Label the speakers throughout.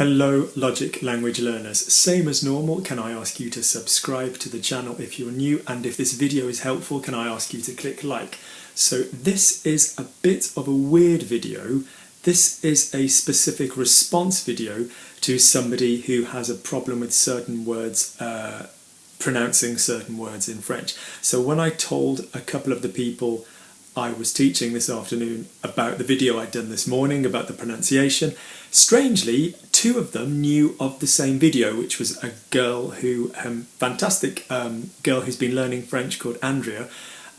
Speaker 1: Hello Logic language learners, same as normal, can I ask you to subscribe to the channel if you're new, and if this video is helpful can I ask you to click like. So this is a bit of a weird video. This is a specific response video to somebody who has a problem with certain words, pronouncing certain words in French. So when I told a couple of the people I was teaching this afternoon about the video I'd done this morning about the pronunciation, strangely, two of them knew of the same video, which was a girl who, fantastic girl who's been learning French called Andrea,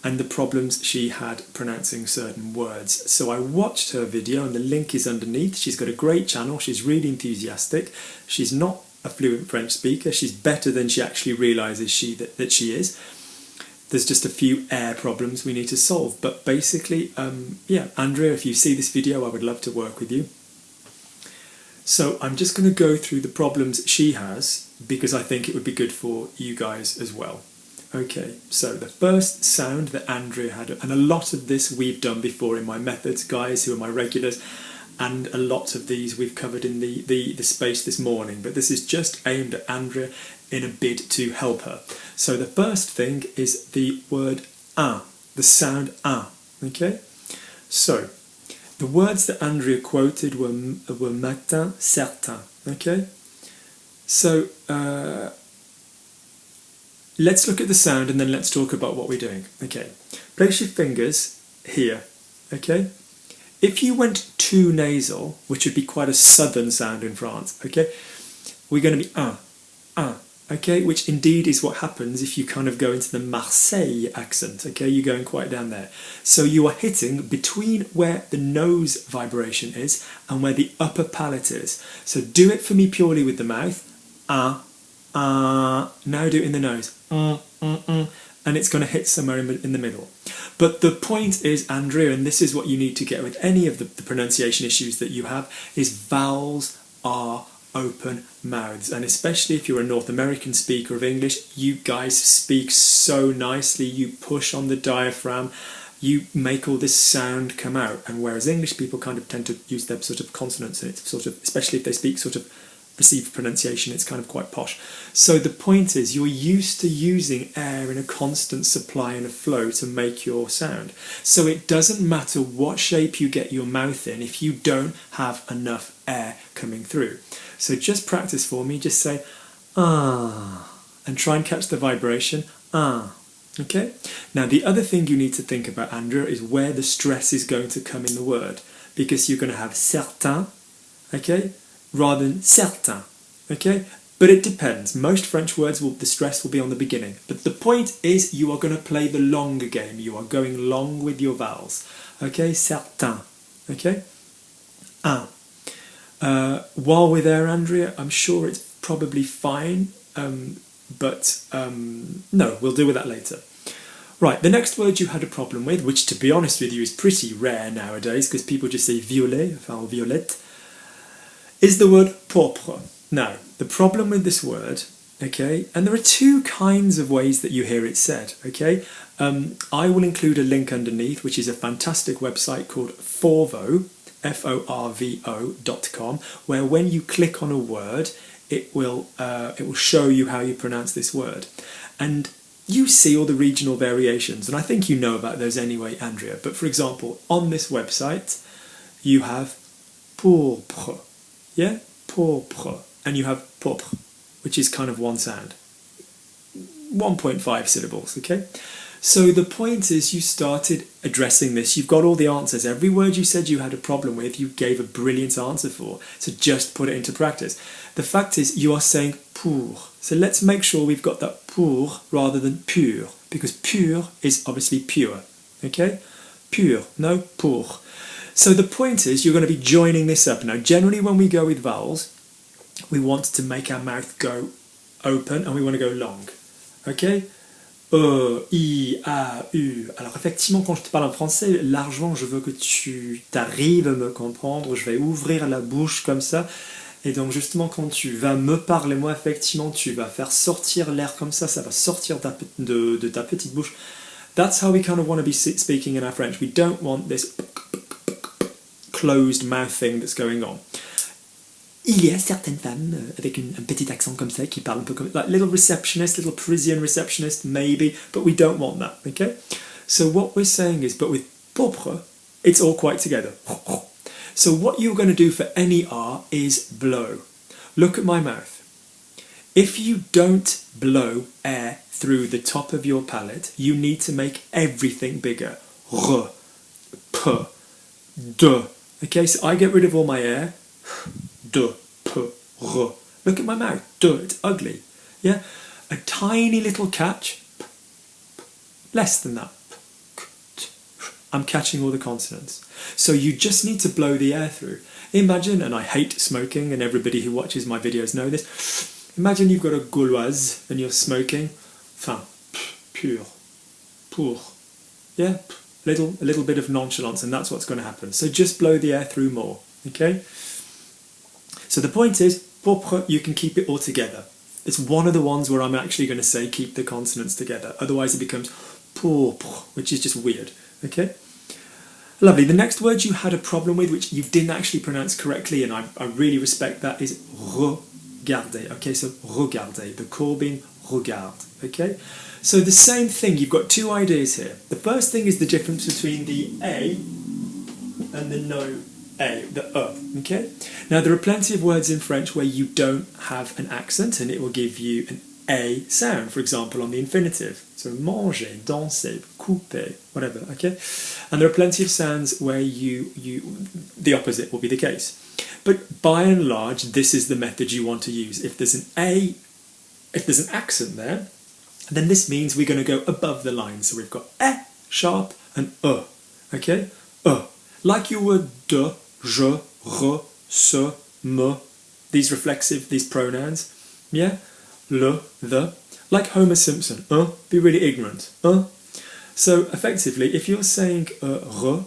Speaker 1: and the problems she had pronouncing certain words. So I watched her video and the link is underneath. She's got a great channel, she's really enthusiastic, she's not a fluent French speaker, she's better than she actually realises that she is. There's just a few air problems we need to solve, but basically, yeah, Andrea, if you see this video, I would love to work with you. So I'm just going to go through the problems she has, because I think it would be good for you guys as well. Okay, so the first sound that Andrea had, and a lot of this we've done before in my methods, guys who are my regulars, and a lot of these we've covered in the space this morning, but this is just aimed at Andrea in a bid to help her. So the first thing is the word un, the sound un, okay? So the words that Andrea quoted were matin, certain, okay? So let's look at the sound and then let's talk about what we're doing, okay? Place your fingers here, okay? If you went too nasal, which would be quite a southern sound in France, okay, we're going to be un, okay, which indeed is what happens if you kind of go into the Marseille accent, okay, you're going quite down there. So you are hitting between where the nose vibration is and where the upper palate is. So do it for me purely with the mouth, now do it in the nose, and it's going to hit somewhere in the middle. But the point is, Andrea, and this is what you need to get with any of the pronunciation issues that you have, is vowels are open mouths. And especially if you're a North American speaker of English, you guys speak so nicely, you push on the diaphragm, you make all this sound come out. And whereas English people kind of tend to use their sort of consonants, and it's sort of, especially if they speak sort of received pronunciation, it's kind of quite posh. So the point is, you're used to using air in a constant supply and a flow to make your sound. So it doesn't matter what shape you get your mouth in if you don't have enough air coming through. So just practice for me, just say and try and catch the vibration, okay? Now the other thing you need to think about, Andrea, is where the stress is going to come in the word, because you're going to have certain, okay, rather than certain, okay? But it depends. Most French words, the stress will be on the beginning. But the point is, you are going to play the longer game. You are going long with your vowels, okay? Certain, okay? Un. While we're there, Andrea, I'm sure it's probably fine, but no, we'll deal with that later. Right, the next word you had a problem with, which to be honest with you is pretty rare nowadays, because people just say violet, enfin violette, is the word propre. Now, the problem with this word, okay, and there are two kinds of ways that you hear it said, okay? I will include a link underneath, which is a fantastic website called Forvo, forvo.com, where when you click on a word, it will show you how you pronounce this word. And you see all the regional variations, and I think you know about those anyway, Andrea. But for example, on this website, you have pourpre, yeah, pourpre, and you have propre, which is kind of one sound, 1.5 syllables, okay? So the point is, you started addressing this, you've got all the answers, every word you said you had a problem with, you gave a brilliant answer for, so just put it into practice. The fact is, you are saying pour, so let's make sure we've got that pour rather than pur, because pur is obviously pure, okay? Pur, no pour. So the point is, you're going to be joining this up. Now, generally when we go with vowels, we want to make our mouth go open and we want to go long. Okay? E, I, A, U. Alors effectivement, quand je te parle en français, largement, je veux que tu t'arrives à me comprendre. Je vais ouvrir la bouche comme ça. Et donc justement, quand tu vas me parler, moi, effectivement, tu vas faire sortir l'air comme ça va sortir de ta petite bouche. That's how we kind of want to be speaking in our French. We don't want this closed mouth thing that's going on. il y a certaines femmes avec un petit accent comme ça qui parlent un peu comme like little receptionist, little Parisian receptionist, maybe, but we don't want that, okay? So what we're saying is, but with propre, it's all quite together. So what you're going to do for any R is blow. Look at my mouth. If you don't blow air through the top of your palate, you need to make everything bigger. R, P, D. Okay, so I get rid of all my air. D, P, R. Look at my mouth. D, it's ugly. Yeah? A tiny little catch. P, P, less than that. P, K, T. I'm catching all the consonants. So you just need to blow the air through. Imagine, and I hate smoking, and everybody who watches my videos know this. Imagine you've got a gauloise and you're smoking. Fin, pur, pour. Yeah, a little bit of nonchalance, and that's what's going to happen. So just blow the air through more, okay? So the point is, propre, you can keep it all together. It's one of the ones where I'm actually going to say keep the consonants together. Otherwise it becomes propre, which is just weird, okay? Lovely. The next word you had a problem with, which you didn't actually pronounce correctly, and I really respect that, is regarder. Okay, so regarder, the call being regarde. Okay, so the same thing, you've got two ideas here. The first thing is the difference between the A and the no A, the E. Okay, now there are plenty of words in French where you don't have an accent and it will give you an A sound, for example, on the infinitive. So manger, danser, couper, whatever, okay? And there are plenty of sounds where the opposite will be the case. But by and large, this is the method you want to use. If there's an A, if there's an accent there, then this means we're going to go above the line. So we've got E sharp and E, okay? E. Like your word de, je, re, se, me, these reflexive, these pronouns, yeah? Le, the, like Homer Simpson, be really ignorant, So effectively, if you're saying re,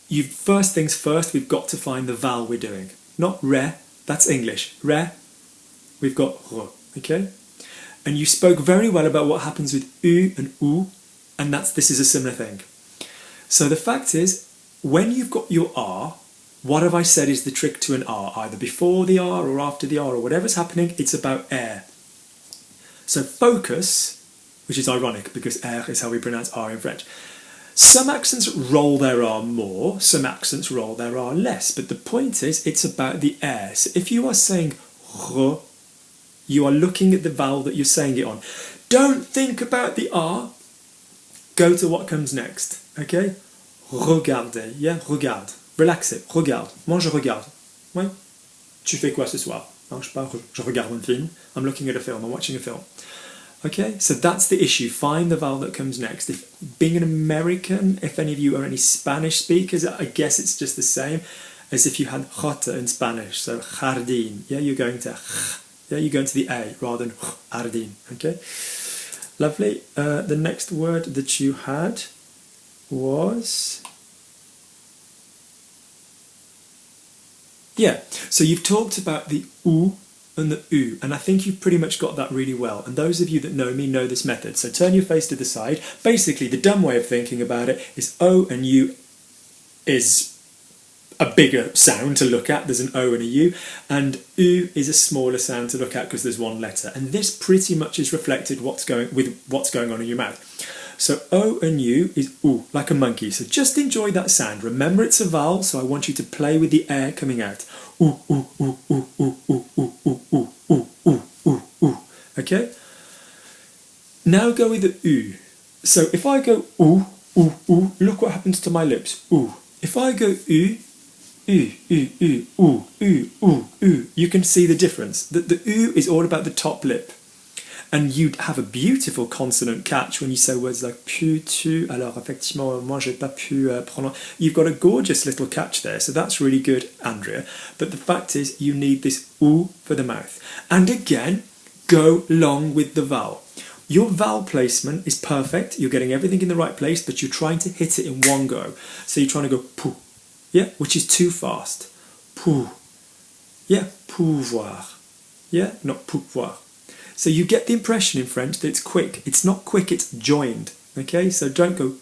Speaker 1: you first things first, we've got to find the vowel we're doing. Not re, that's English. Re, we've got re, okay? And you spoke very well about what happens with u and oo, and this is a similar thing. So the fact is, when you've got your R, what have I said is the trick to an R? Either before the R or after the R or whatever's happening, it's about air. So focus, which is ironic because air is how we pronounce R in French. Some accents roll their R more, some accents roll their R less, but the point is it's about the air. So if you are saying re, you are looking at the vowel that you're saying it on. Don't think about the R, go to what comes next, okay? Regardez, yeah, regarde, relaxez, regarde, moi je regarde. Ouais? Tu fais quoi ce soir? Non, je regarde un film, I'm looking at a film, I'm watching a film. Okay, so that's the issue. Find the vowel that comes next. If being an American, if any of you are any Spanish speakers, I guess it's just the same as if you had jota in Spanish. So jardín, yeah, you're going to the A rather than jardín. Okay, lovely. The next word that you had was So you've talked about the oo and the U, and I think you've pretty much got that really well. And those of you that know me know this method. So turn your face to the side. Basically, the dumb way of thinking about it is O and U is a bigger sound to look at. There's an O and a U, and U is a smaller sound to look at because there's one letter. And this pretty much is reflected what's going on in your mouth. So O and U is oo, like a monkey. So just enjoy that sound. Remember it's a vowel, so I want you to play with the air coming out. Ooh, ooh, ooh, ooh, ooh, ooh, ooh, ooh, ooh, ooh, ooh, ooh, ooh. Okay? Now go with the U. So if I go ooh, ooh, ooh, look what happens to my lips. Ooh. If I go U, U, U, U, ooh, ooh, ooh, ooh, you can see the difference. The U is all about the top lip. And you'd have a beautiful consonant catch when you say words like pu, tu. Alors effectivement, moi j'ai pas pu prononcer. You've got a gorgeous little catch there, so that's really good, Andrea. But the fact is, you need this oo for the mouth. And again, go long with the vowel. Your vowel placement is perfect. You're getting everything in the right place, but you're trying to hit it in one go. So you're trying to go pou, yeah, which is too fast. Pou, yeah, pouvoir, yeah, not pouvoir. So you get the impression in French that it's quick. It's not quick, it's joined. Okay, so don't go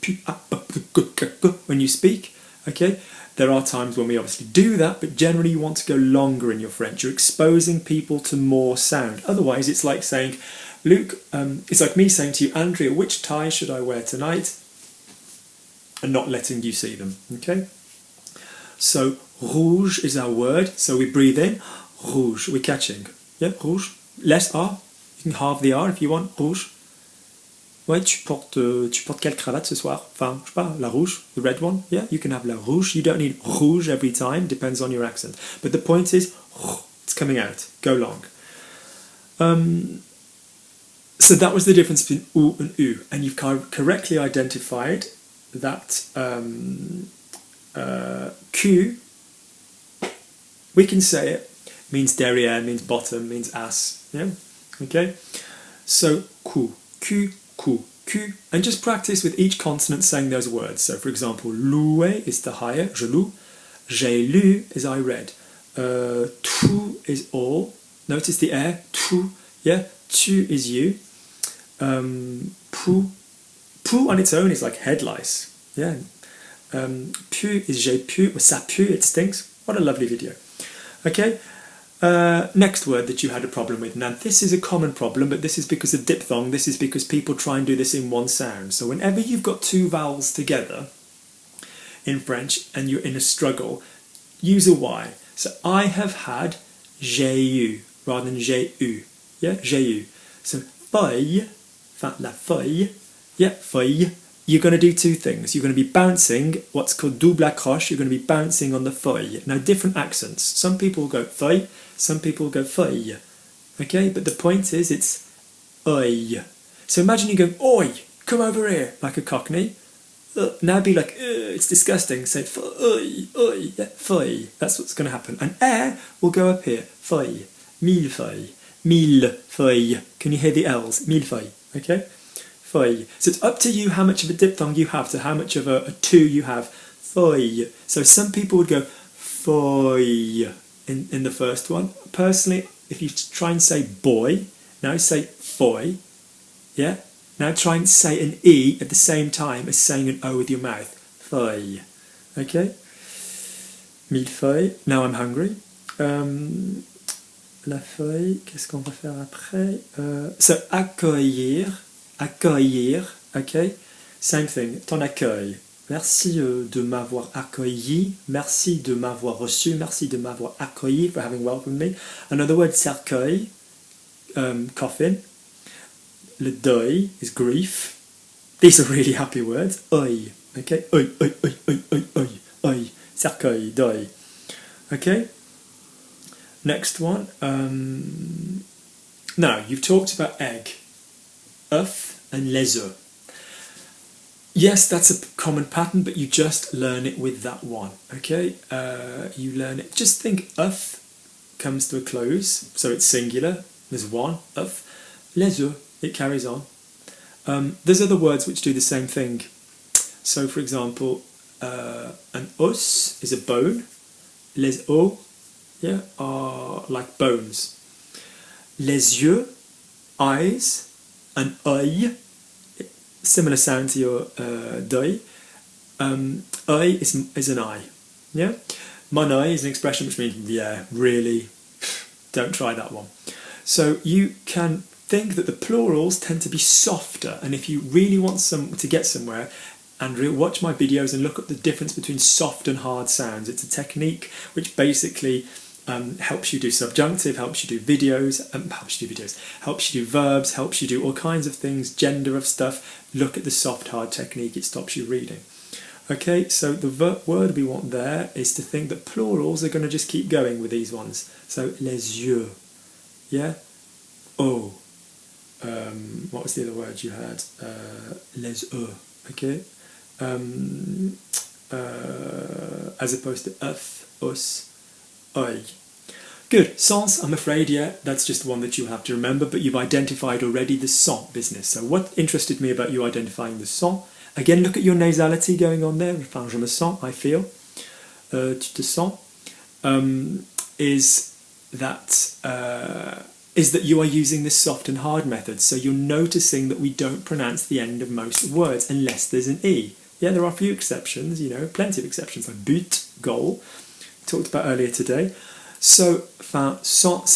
Speaker 1: when you speak. Okay, There are times when we obviously do that, but generally you want to go longer in your French. You're exposing people to more sound. Otherwise, it's like saying, Luke, it's like me saying to you, Andrea, which tie should I wear tonight? And not letting you see them, okay? So, rouge is our word. So we breathe in, rouge, we're catching. Yeah, rouge. Less R. You can halve the R if you want, rouge. Ouais, tu portes quelle cravate ce soir? Enfin, je sais pas, la rouge, the red one. Yeah, you can have la rouge. You don't need rouge every time, depends on your accent. But the point is, it's coming out. Go long. So that was the difference between ou and u. And you've correctly identified that Q, we can say it, means derrière, means bottom, means ass. Yeah, okay? So, Q, Q, Q, Q, and just practice with each consonant saying those words. So, for example, louer is to hire, je loue. J'ai lu is I read. Tout is all. Notice the air, tout, yeah? Tu is you. Pou on its own is like head lice. Yeah. Pu is j'ai pu, or ça pue, it stinks. What a lovely video. Okay. Next word that you had a problem with. Now this is a common problem, but this is because of diphthong. This is because people try and do this in one sound. So whenever you've got two vowels together in French and you're in a struggle, use a Y. So I have had j'ai eu rather than j'ai eu. Yeah, j'ai eu. So feuille, la feuille, yeah, feuille. You're going to do two things. You're going to be bouncing what's called double accroche. You're going to be bouncing on the feuille. Now, different accents. Some people go feuille, some people go feuille. Okay, but the point is it's oi. So imagine you go, oi, come over here, like a Cockney. Now be like, it's disgusting. Say feuille, oi, yeah, feuille. That's what's going to happen. And air will go up here. Feuille, mille feuilles, mille feuilles. Can you hear the L's? Mille feuilles, okay? Feuille. So it's up to you how much of a diphthong you have to how much of a two you have. Feuille. So some people would go feuille in the first one. Personally, if you try and say boy, now say feuille. Yeah? Now try and say an E at the same time as saying an O with your mouth. Feuille. Okay? Millefeuille. Now I'm hungry. La feuille. Qu'est-ce qu'on va faire après? So accueillir. Accueillir, okay? Same thing, ton accueil. Merci de m'avoir accueilli, merci de m'avoir reçu, merci de m'avoir accueilli, for having welcomed me. Another word, cercueil, coffin. Le deuil is grief. These are really happy words. Oi, okay? Oi, oi, oi, oi, oi, oi, oi. Cercueil, deuil. Okay? Next one. Now, you've talked about egg. Œuf and les œufs. Yes, that's a common pattern, but you just learn it with that one, okay? You learn it. Just think œuf comes to a close, so it's singular. There's one, œuf. Les œufs, it carries on. There's other words which do the same thing. So, for example, an os is a bone. Les os, yeah, are like bones. Les yeux, eyes. An œil, similar sound to your d'œil. Œil is an eye. Yeah? Mon œil is an expression which means, yeah, really, don't try that one. So you can think that the plurals tend to be softer, and if you really want to get somewhere, Andrea, watch my videos and look at the difference between soft and hard sounds. It's a technique which basically helps you do subjunctive, helps you do videos, helps you do verbs, helps you do all kinds of things, gender of stuff. Look at the soft hard technique, it stops you reading. Okay, so the word we want there is to think that plurals are going to just keep going with these ones. So les yeux, yeah? Oh, what was the other word you had? Les œufs, okay? As opposed to œuf, os, œil. Good. Sens, I'm afraid, yeah, that's just one that you have to remember, but you've identified already the son business. So what interested me about you identifying the son, again, look at your nasality going on there. Enfin, je me sens, I feel. Tu te sens. Is that you are using the soft and hard method. So you're noticing that we don't pronounce the end of most words unless there's an E. Yeah, there are a few exceptions, plenty of exceptions, like but, goal, talked about earlier today. So, fin, sans,